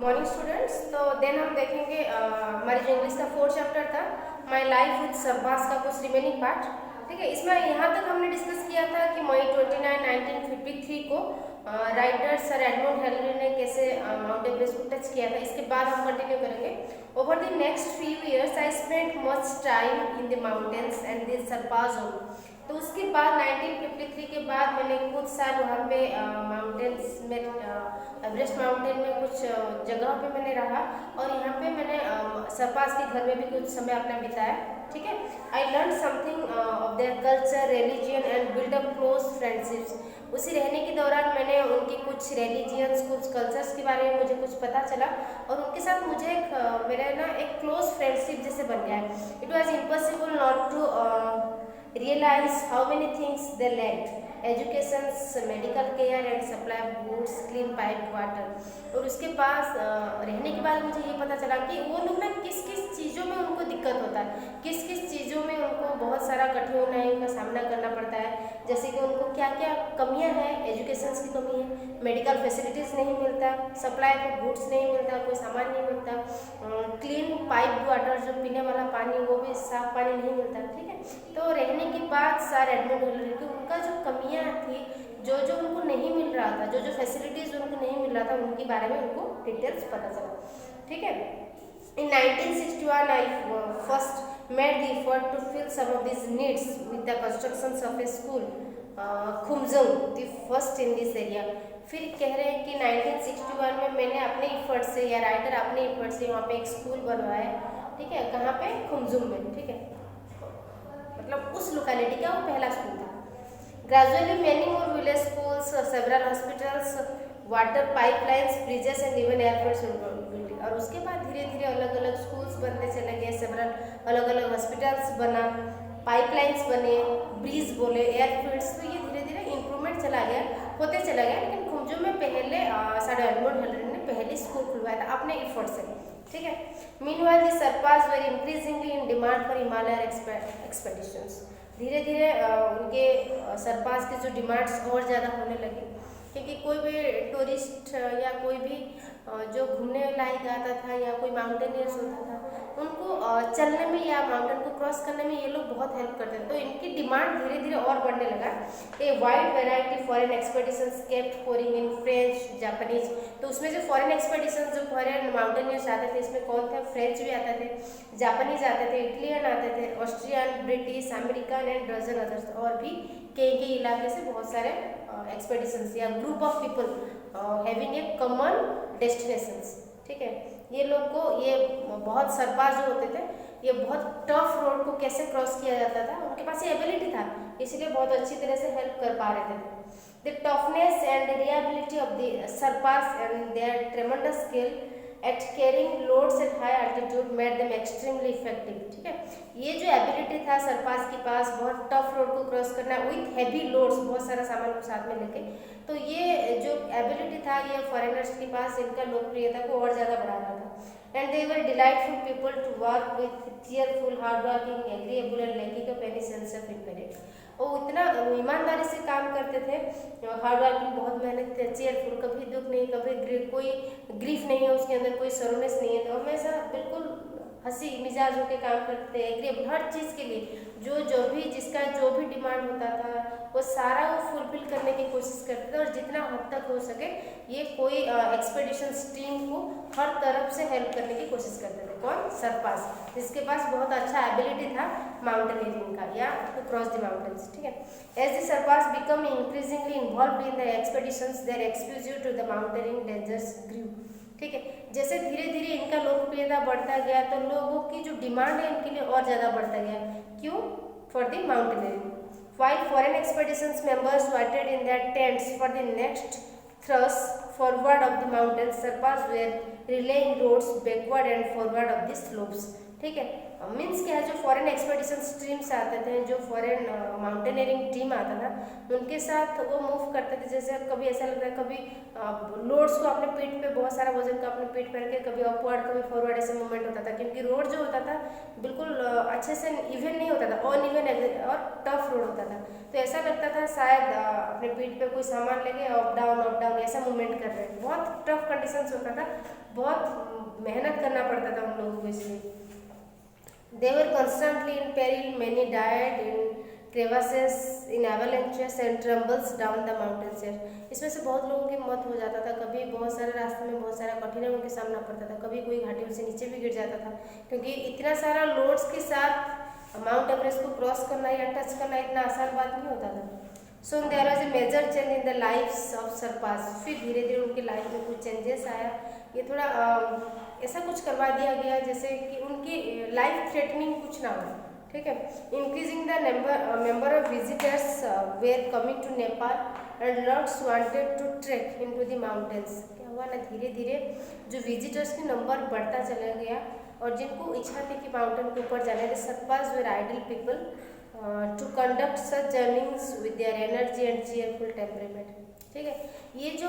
Morning students. तो then हम देखेंगे हमारे जो इंग्लिश का 4th चैप्टर था माई लाइफ विद सरपास का कुछ रिमेनिंग पार्ट। ठीक है, इसमें यहाँ तक हमने डिस्कस किया था कि मई 29 1953 को राइटर सर एडमंड हिलरी ने कैसे माउंट एवरेस्ट को टच किया था। इसके बाद हम कंटिन्यू करेंगे। Over the next few years I spent much time in the mountains and the Sherpas zone. तो उसके बाद 1953 के बाद मैंने कुछ साल वहाँ पे माउंटेन्स में एवरेस्ट माउंटेन में कुछ जगह पे मैंने रहा और यहाँ पे मैंने सरपास के घर में भी कुछ समय अपना बिताया। ठीक है, I learn something of their culture religion and build up close friendships. उसी रहने के दौरान मैंने उनकी कुछ रिलीजियंस कुछ कल्चर्स के बारे में मुझे कुछ पता चला और उनके साथ मुझे मेरा ना एक क्लोज फ्रेंडशिप जैसे बन गया है। It was impossible not to realize how many things they lacked: education, medical care and supply of goods, clean piped water। और उसके पास रहने के बाद मुझे ये पता चला कि वो लोग ना किस किस चीज़ों में उनको दिक्कत होता है, किस किस चीज़ों में उनको बहुत सारा कठिनाइयों का सामना करना पड़ता है। जैसे कि उनको क्या क्या कमियां हैं, एजुकेशन की कमी है, मेडिकल फैसिलिटीज़ नहीं मिलता, सप्लाई ऑफ गुड्स नहीं मिलता, कोई सामान नहीं मिलता, क्लीन पाइप वाटर जो पीने वाला पानी वो भी साफ पानी नहीं मिलता। ठीक है, तो रहने के बाद सर एडमंड हिलरी की उनका जो कमियां थी, जो जो उनको नहीं मिल रहा था, जो जो फैसिलिटीज़ उनको नहीं मिल रहा था, उनके बारे में उनको डिटेल्स पता चला। ठीक है, in 1961 I first made the effort to fill some of these needs with the constructions of a school, खुमजंग the first in this area। फिर कह रहे हैं कि 1961 में मैंने अपने इफर्ट से या राइटर अपने इफर्ट से वहाँ पे एक स्कूल बनवाया। ठीक है, कहाँ पे? खुमजुम में। ठीक है, मतलब उस लोकेलिटी का वो पहला स्कूल था। Gradually many more village schools, several hospitals, water pipelines, bridges and even airports. और उसके बाद धीरे धीरे अलग अलग स्कूल्स बनते चले गए, सेवरल अलग अलग हॉस्पिटल्स बना, पाइपलाइंस बने, ब्रिज बोले, एयरफील्ड्स। तो ये धीरे धीरे इम्प्रूवमेंट चला गया, होते चला गया। लेकिन खुमजुम में पहले सर एडमंड हिलरी ने पहले स्कूल खुलवाया था अपने एफर्ट से। ठीक है, meanwhile the Sherpas were increasingly in demand for Himalaya expeditions. धीरे धीरे उनके सरपास की जो डिमांड्स और ज़्यादा होने लगी, क्योंकि कोई भी टूरिस्ट या कोई भी जो घूमने लायक आता था या कोई माउंटेनियर्स होता था, उनको चलने में या माउंटेन को क्रॉस करने में ये लोग बहुत हेल्प करते थे। तो इनकी डिमांड धीरे धीरे और बढ़ने लगा। A wide variety foreign expeditions kept pouring in French Japanese. तो उसमें जो फॉरेन एक्सपेडिशंस जो फॉरेन माउंटेनियर्स आते थे, इसमें कौन थे? फ्रेंच भी आते थे, जापानीज आते थे, इटलियन आते थे, Austrian, British, American and dozen others. और भी कई इलाके से बहुत सारे एक्सपेडिशंस या group of people having a common destinations. ठीक है, ये लोग को ये बहुत सरपास जो होते थे, ये बहुत टफ रोड को कैसे क्रॉस किया जाता था, उनके पास ये एबिलिटी था, इसलिए बहुत अच्छी तरह से हेल्प कर पा रहे थे। The toughness and reliability of the Sherpas and their tremendous skill at carrying loads at high altitude made them extremely effective. ठीक है, ये जो एबिलिटी था सरपास के पास, बहुत टफ रोड को क्रॉस करना विथ हैवी लोड्स, बहुत सारा सामान को साथ में लेके, तो ये जो एबिलिटी था ये फॉरेनर्स के पास इनका लोकप्रियता को और ज़्यादा बढ़ा रहा था। And they were delightful people to work with, cheerful, hard working, agreeable and lacking of any sense of इम्पेरिट। वो इतना ईमानदारी से काम करते थे, हार्ड वर्किंग, बहुत मेहनत, चीयरफुल, कभी दुख नहीं, कभी कोई ग्रीफ नहीं है उसके अंदर, कोई सरोनेस नहीं है, तो हमेशा बिल्कुल हंसी मिजाज होकर काम करते हैं, एग्रीएबल हर चीज़ के लिए, जो भी जिसका जो भी डिमांड होता था वो सारा वो फुलफिल करने की कोशिश करते थे। और जितना हद तक हो सके ये कोई एक्सपेडिशन टीम को हर तरफ से हेल्प करने की कोशिश करते थे। कौन? सरपास, जिसके पास बहुत अच्छा एबिलिटी था माउंटेनियरिंग का या टू क्रॉस द माउंटेन्स। ठीक है, as the Sherpas become increasingly involve in the expeditions their exposure to the mountaineering dangers grew. ठीक है, जैसे धीरे धीरे इनका लोकप्रियता बढ़ता गया तो लोगों की जो डिमांड है इनके लिए और ज़्यादा बढ़ता गया। क्यों? For the mountaineering. While foreign expeditions members waited in their tents for the next thrust forward of the mountains, Sherpas were relaying roads backward and forward of the slopes। ठीक है। मीन्स क्या है, जो फॉरेन एक्सपेडिशन टीम्स आते थे, जो foreign mountaineering team आता था, उनके साथ वो मूव करते थे। जैसे कभी ऐसा लगता है, कभी लोड्स को अपने पीठ पे, बहुत सारा वजन का अपने पीठ पर रख के कभी अपवर्ड कभी फॉरवर्ड ऐसे मूवमेंट होता था, क्योंकि रोड जो होता था बिल्कुल अच्छे से इवन नहीं होता था, अनइवन और टफ रोड होता था। तो ऐसा लगता था शायद अपने पीठ पे कोई सामान लेके अप डाउन ऐसा मूवमेंट कर रहे हैं। बहुत टफ कंडीशंस होता था, बहुत मेहनत करना पड़ता था उन लोगों को। इसलिए they were constantly in peril, many died in crevasses, in avalanches and tumbles down the mountains. इसमें से बहुत लोगों की मौत हो जाता था। कभी बहुत सारे रास्ते में बहुत सारा कठिनाइयों के सामना पड़ता था, कभी कोई घाटियों से नीचे भी गिर जाता था, क्योंकि इतना सारा लोड्स के साथ माउंट एवरेस्ट को क्रॉस करना या टच करना इतना आसान बात नहीं होता था। So there was a major change in the lives of Sherpas. फिर धीरे धीरे उनकी लाइफ में कुछ चेंजेस आया। ये थोड़ा ऐसा कुछ करवा दिया गया जैसे कि उनकी लाइफ थ्रेटनिंग कुछ ना हो, ठीक है। Increasing the number of visitors were coming to Nepal and lots wanted to trek into the mountains. क्या हुआ ना, धीरे धीरे जो विजिटर्स के नंबर बढ़ता चला गया और जिनको इच्छा थी कि माउंटेन के ऊपर जाने, the Sherpas were ideal people to conduct such journeys with their energy and cheerful temperament, ठीक है। ये जो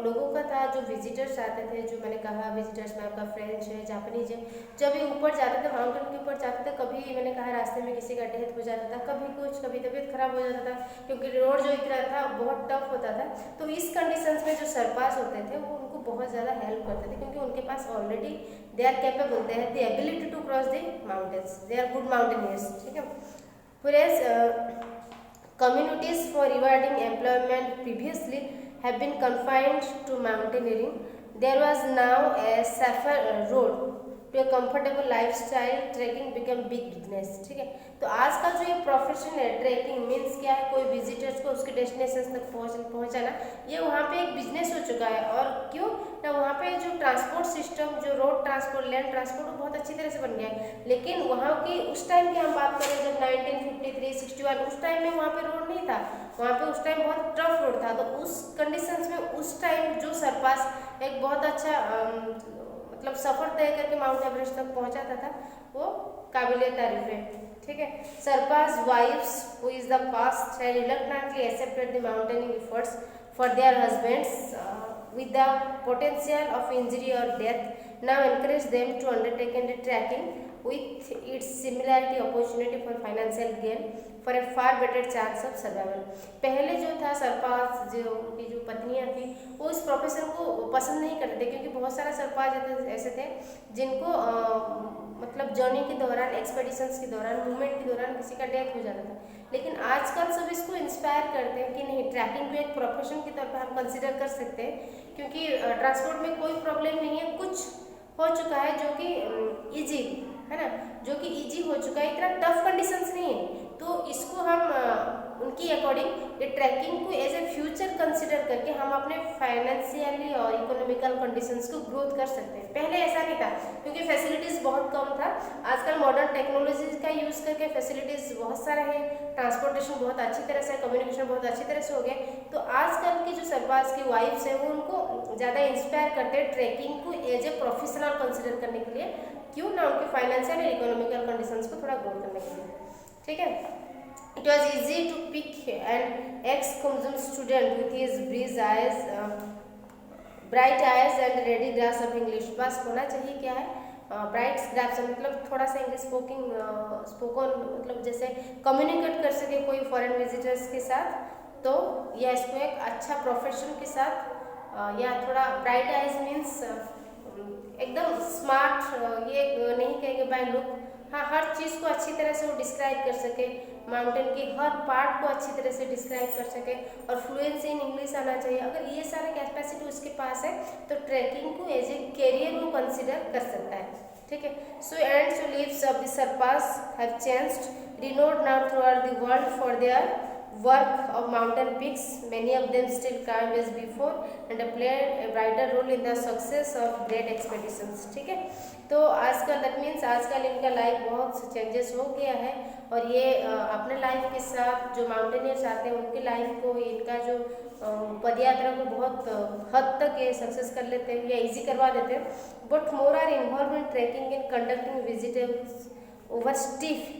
लोगों का था, जो विजिटर्स आते थे, जो मैंने कहा विजिटर्स में आपका फ्रेंच है, जापानीज है, जब ये ऊपर जाते थे, माउंटेन के ऊपर जाते थे, कभी मैंने कहा रास्ते में किसी का डेथ हो जाता था, कभी कुछ, कभी तबीयत खराब हो जाता था, क्योंकि रोड जो इतना था बहुत टफ होता था। तो इस कंडीशंस में जो सरपास होते थे वो उनको बहुत ज़्यादा हेल्प करते थे, क्योंकि उनके पास already they are capable, they have the ability to cross the mountains, they are good mountaineers, ठीक है। Whereas communities for rewarding employment previously have been confined to mountaineering, there was now a safer road to a comfortable lifestyle. Trekking became big business, ठीक है। तो आज का जो ये profession है ट्रैकिंग, मीन्स क्या है, कोई विजिटर्स को उसके डेस्टिनेशन तक पहुंचाना, ये वहाँ पे एक बिजनेस हो चुका है। और क्यों ना, वहाँ पे जो ट्रांसपोर्ट सिस्टम, जो रोड ट्रांसपोर्ट, लैंड ट्रांसपोर्ट, वो बहुत अच्छी तरह से बन गया है। लेकिन वहाँ की उस टाइम की हम बात करें, जब 1953, 61, उस टाइम में वहाँ पे रोड नहीं था, वहाँ पे उस टाइम बहुत टफ रोड था। तो उस कंडीशंस में उस टाइम जो सरपास एक बहुत अच्छा मतलब सफ़र तय करके माउंट एवरेस्ट तक पहुँचाता था, वो काबिले तारीफ है, ठीक है। Sherpas wives who is the past had reluctantly accepted the mountaineering efforts for their husbands with the potential of injury or death, now encourage them to undertake the trekking with its similarity opportunity for financial gain for a far better chance of survival. पहले जो था सरपास, जो उनकी जो पत्नियां थी, वो इस प्रोफेशन को पसंद नहीं करते थे, क्योंकि बहुत सारा सरपास ऐसे थे जिनको मतलब जर्नी के दौरान, एक्सपेडिशंस के दौरान, मूवमेंट के दौरान किसी का डेथ हो जाता था। लेकिन आजकल सब इसको इंस्पायर करते हैं कि नहीं, ट्रैकिंग को एक प्रोफेशन के तौर पर हम कंसिडर कर सकते हैं, क्योंकि ट्रांसपोर्ट में कोई प्रॉब्लम नहीं है, कुछ हो चुका है जो कि इजी है ना, जो कि इजी हो चुका है, इतना टफ कंडीशंस नहीं है। तो इसको हम उनकी अकॉर्डिंग ये ट्रैकिंग को एज ए फ्यूचर कंसिडर करके हम अपने फाइनेंशियली और इकोनॉमिकल कंडीशंस को ग्रोथ कर सकते हैं। पहले ऐसा नहीं था, क्योंकि फैसिलिटीज़ बहुत कम था। आजकल मॉडर्न टेक्नोलॉजीज का यूज़ करके फैसिलिटीज़ बहुत सारे हैं, ट्रांसपोर्टेशन बहुत अच्छी तरह से, कम्युनिकेशन बहुत अच्छी तरह से हो गया। तो आजकल की जो सरपास की वाइफ्स है, वो उनको ज़्यादा इंस्पायर करते हैं ट्रैकिंग को एज ए प्रोफेशनल कंसिडर करने के लिए, क्यों ना, उनकी फाइनेंशियल और इकोनॉमिकल कंडीशंस को थोड़ा ग्रो करने के लिए, ठीक है। It was easy to pick an ex-consume student with his bright eyes and ready grasp of English. बस होना चाहिए क्या है, ब्राइट ग्रास्प, मतलब थोड़ा सा इंग्लिश स्पोकन, मतलब जैसे कम्युनिकेट कर सके कोई फॉरेन विजिटर्स के साथ, तो या इसको एक अच्छा प्रोफेशन के साथ, या थोड़ा ब्राइट आइज मीन्स एकदम स्मार्ट, ये नहीं कहेंगे बाय लुक, हाँ, हर चीज़ को अच्छी तरह से वो डिस्क्राइब कर सके, माउंटेन की हर पार्ट को अच्छी तरह से डिस्क्राइब कर सके, और फ्लुएंसी इन इंग्लिश आना चाहिए। अगर ये सारा कैपेसिटी उसके पास है तो ट्रैकिंग को एज ए कैरियर को कंसिडर कर सकता है, ठीक है। So and so lives of the Sherpas have changed, renowned now throughout the world for their work of mountain peaks. Many of them still climb as before and played a brighter role in the success of great expeditions, ठीक है। तो आजकल that means आजकल इनका life बहुत changes हो गया है, और ये अपने लाइफ के साथ जो माउंटेनियर्स आते हैं उनकी लाइफ को, इनका जो पदयात्रा को बहुत हद तक ये सक्सेस कर लेते हैं या इजी करवा देते हैं, but more are involve in trekking and conducting visitors over steep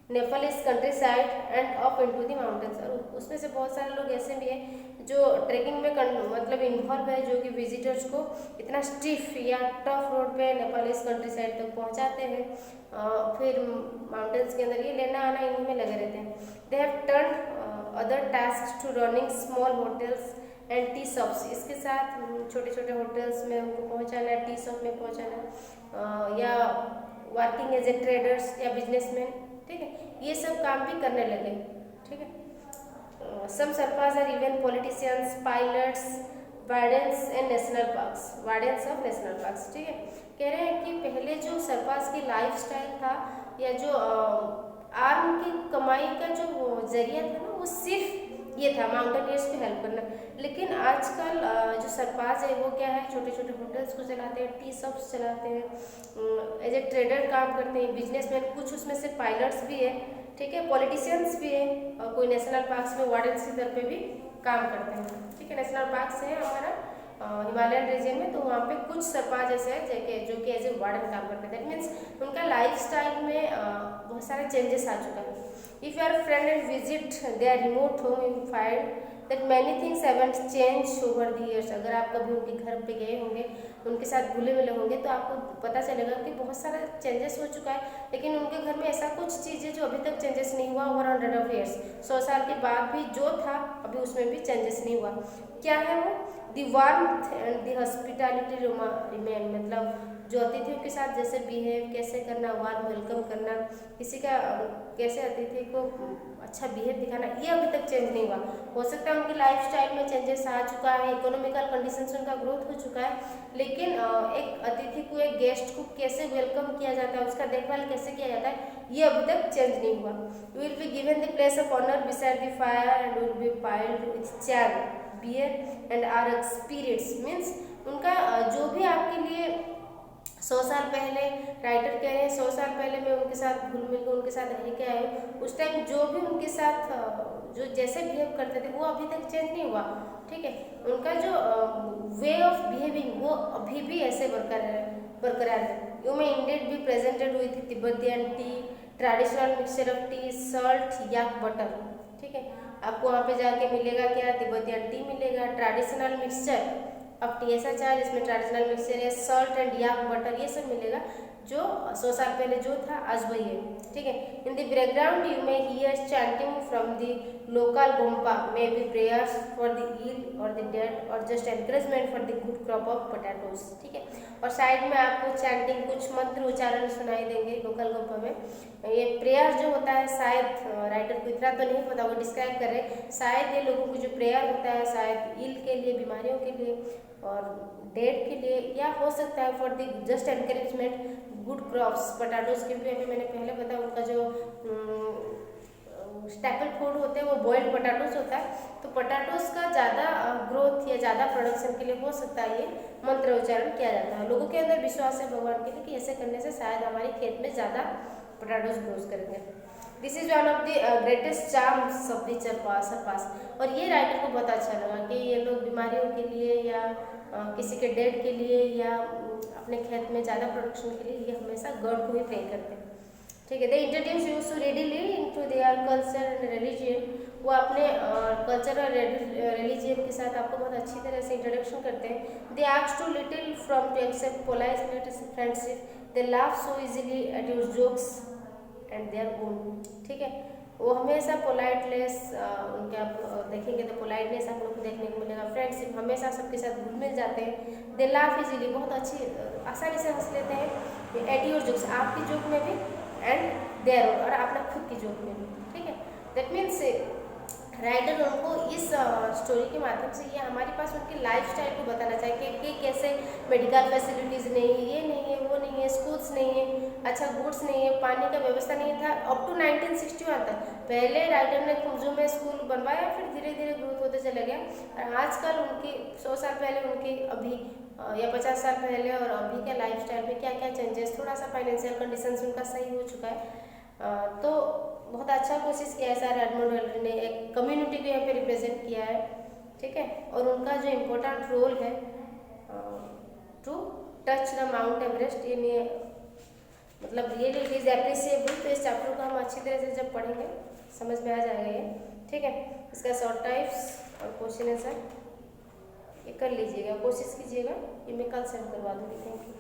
Nepalese countryside and up into the mountains. और उसमें से बहुत सारे लोग ऐसे भी हैं जो ट्रैकिंग में मतलब इन्वॉल्व है, जो कि विजिटर्स को इतना स्टिफ या टफ रोड पे नेपालीज कंट्री साइड तक पहुंचाते हैं, फिर माउंटेन्स के अंदर ये लेना आना इन्हीं में लगे रहते हैं। They have turn other task to running small hotels and tea shops. इसके साथ छोटे छोटे होटल्स में उनको पहुंचाना है, टी शॉप में पहुंचाना, या वर्किंग एज ए ट्रेडर्स या बिजनेसमैन, ठीक है, ये सब काम भी करने लगे। ठीक है, some Sherpas are even politicians, pilots, wardens and national parks, wardens of national parks. ठीक है, कह रहे हैं कि पहले जो सरपास की लाइफस्टाइल था या जो आर्म की कमाई का जो जरिया था ना, वो सिर्फ ये था माउंटेनियर्स को हेल्प करना। लेकिन आजकल जो सरपास है वो क्या है, छोटे छोटे होटल्स को चलाते हैं, टी शॉप्स चलाते हैं, एज ए ट्रेडर काम करते हैं, बिजनेसमैन, कुछ उसमें से पायलट्स भी है, ठीक है, पॉलिटिशियंस भी है, और कोई नेशनल पार्क्स में वार्डन्स की तरफ पे भी काम करते हैं। ठीक है, नेशनल पार्क्स है हमारा हिमालयन रीजन में, तो वहाँ पे कुछ सरपास जैसे है जो कि एज ए वार्डन काम करते हैं। दैट मीन्स उनका लाइफस्टाइल में बहुत सारे चेंजेस आ चुका है। If you are a friend and visit their remote home, you will find that many things haven't changed over the years. अगर आप कभी उनके घर पे गए होंगे, उनके साथ घुले मिले होंगे, तो आपको पता चलेगा कि बहुत सारा चेंजेस हो चुका है, लेकिन उनके घर में ऐसा कुछ चीज़ें जो अभी तक चेंजेस नहीं हुआ ओवर 100 of years, 100 साल के बाद भी जो था अभी उसमें भी चेंजेस नहीं हुआ। क्या है वो? The warmth and the hospitality remain, मतलब जो अतिथियों के साथ जैसे बिहेव कैसे करना, वार्म वेलकम करना, किसी का कैसे अतिथि को अच्छा बिहेव दिखाना, ये अभी तक चेंज नहीं हुआ। हो सकता है उनकी लाइफस्टाइल में चेंजेस आ चुका है, इकोनॉमिकल कंडीशंस उनका ग्रोथ हो चुका है, लेकिन एक अतिथि को, एक गेस्ट को कैसे वेलकम किया जाता है, उसका देखभाल कैसे किया जाता है, ये अभी तक चेंज नहीं हुआ। You will be given the place of honour beside the fire and will be piled with chang, beer and or spirits. Means उनका जो भी आपके लिए 100 साल पहले, राइटर कह रहे हैं 100 साल पहले मैं उनके साथ घुल मिल के उनके साथ रह के आए हूँ, उस टाइम जो भी उनके साथ जो जैसे बिहेव करते थे वो अभी तक चेंज नहीं हुआ। ठीक है, उनका जो वे ऑफ बिहेविंग वो अभी भी ऐसे बरकरार है। You may ended be presented with Tibetan T, traditional mixture of T, salt, yak butter. ठीक है, आपको वहाँ पे जाके मिलेगा क्या? तिब्बतियन टी मिलेगा, ट्रेडिशनल मिक्सचर अब TSHR, इसमें ट्रेडिशनल मिक्सचर है, सॉल्ट एंड याक बटर, ये सब मिलेगा जो 100 साल पहले जो था आज वही है। ठीक है, in the background you may hear chanting from the local gompa, may be prayers for the ill or the dead or just encouragement for the good crop of potatoes. ठीक है, और साइड में आपको चैंटिंग कुछ मंत्र उच्चारण सुनाई देंगे लोकल गोम्पा में। ये प्रेयर जो होता है, शायद राइटर को इतना तो नहीं पता, वो डिस्क्राइब कर रहे, शायद ये लोगों को जो प्रेयर होता है शायद इल के लिए, बीमारियों के लिए और डेड के लिए, या हो सकता है for the just encouragement good crops, potatoes के भी अभी मैंने पहले बताया उनका जो स्टैपल फूड होते हैं वो बॉइल्ड पोटैटोज होता है, तो पोटैटोज का ज़्यादा ग्रोथ या ज़्यादा प्रोडक्शन के लिए हो सकता है ये मंत्र उच्चारण किया जाता है। लोगों के अंदर विश्वास है भगवान के लिए कि ऐसे करने से शायद हमारे खेत में ज़्यादा पोटैटोज ग्रोथ करेंगे। This is one of the greatest charms of the Sherpas. और ये राइटर को बहुत अच्छा लगा कि ये लोग बीमारियों के लिए या किसी के डेड के लिए या अपने खेत में ज़्यादा प्रोडक्शन के लिए ये हमेशा गॉड को ही प्रे करते हैं। ठीक है, they introduce you so readily into their culture and religion. वो अपने कल्चर और रिलीजन के साथ आपको बहुत अच्छी तरह से इंट्रोडक्शन करते हैं। They ask too little from to accept polite friendship, they laugh so easily at your jokes and their own. ठीक है, वो हमेशा पोलाइटनेस, उनके आप देखेंगे तो पोलाइटनेस आप लोग को देखने को मिलेगा। फ्रेंडशिप, हमेशा सबके साथ घुल मिल जाते हैं। दे लाफ इजीली, बहुत अच्छी आसानी से हंस लेते हैं। एट योर जोक्स, आपकी जोक में भी, एंड देयर ओन, और अपना खुद की जोक में भी। ठीक है, दैट मीन्स राइटर उनको इस स्टोरी के माध्यम से ये हमारे पास उनकी लाइफस्टाइल को बताना चाहिए कि कैसे मेडिकल फैसिलिटीज़ नहीं है, ये नहीं है, वो नहीं है, स्कूल्स नहीं है, अच्छा गुड्स नहीं है, पानी का व्यवस्था नहीं था अप टू 1961 तक। पहले राइटर ने कुंजू में स्कूल बनवाया, फिर धीरे धीरे ग्रोथ होते चले गया, और आजकल उनकी 100 साल पहले उनकी अभी या 50 साल पहले और अभी के लाइफस्टाइल में क्या क्या चेंजेस, थोड़ा सा फाइनेंशियल कंडीशंस उनका सही हो चुका है। तो बहुत अच्छा कोशिश किया है सर एडमंड हिलरी ने, एक कम्युनिटी को यहाँ पे रिप्रेजेंट किया है। ठीक है, और उनका जो इम्पोर्टेंट रोल है to touch the Mount Everest, ये मतलब रियली इट इज़ एप्रिसिएबल। तो इस चैप्टर को हम अच्छी तरह से जब पढ़ेंगे समझ में आ जाएगा ये, ठीक है। इसका शॉर्ट टाइप्स और क्वेश्चन आंसर ये कर लीजिएगा, कोशिश कीजिएगा, ये मैं कल सेंड करवा दूँगी। Thank you.